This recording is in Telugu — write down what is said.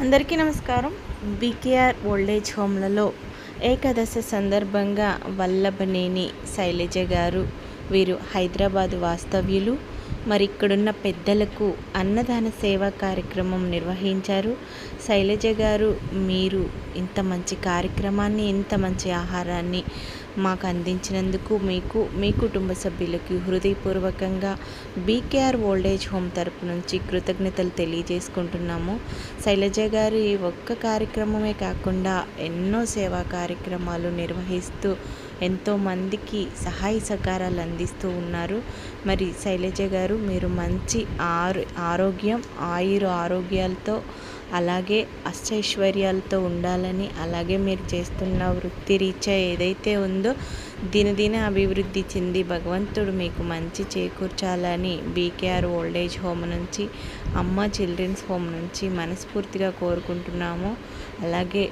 అందరికీ నమస్కారం. బీకేఆర్ ఓల్డేజ్ హోమ్లలో ఏకాదశి సందర్భంగా వల్లభనేని శైలజ గారు, వీరు హైదరాబాద్ వాస్తవ్యులు. మరి ఇక్కడున్న పెద్దలకు అన్నదాన సేవా కార్యక్రమం నిర్వహించారు. శైలజ గారు, మీరు ఇంత మంచి కార్యక్రమాన్ని, ఇంత మంచి ఆహారాన్ని మాకు అందించినందుకు మీకు, మీ కుటుంబ సభ్యులకి హృదయపూర్వకంగా బీకేఆర్ ఓల్డేజ్ హోమ్ తరపు నుంచి కృతజ్ఞతలు తెలియజేసుకుంటున్నాము. శైలజ గారి ఒక్క కార్యక్రమమే కాకుండా ఎన్నో సేవా కార్యక్రమాలు నిర్వహిస్తూ ఎంతోమందికి సహాయ సహకారాలు అందిస్తూ ఉన్నారు. మరి శైలజ గారు, మీరు మంచి ఆరోగ్యం, ఆరోగ్యాలతో, అలాగే అష్టైశ్వర్యాలతో ఉండాలని, అలాగే మీరు చేస్తున్న వృత్తి రీత్యా ఏదైతే ఉందో దినదిన అభివృద్ధి చెంది భగవంతుడు మీకు మంచి చేకూర్చాలని బీకేఆర్ ఓల్డేజ్ హోమ్ నుంచి, అమ్మ చిల్డ్రన్స్ హోమ్ నుంచి మనస్ఫూర్తిగా కోరుకుంటున్నాము. అలాగే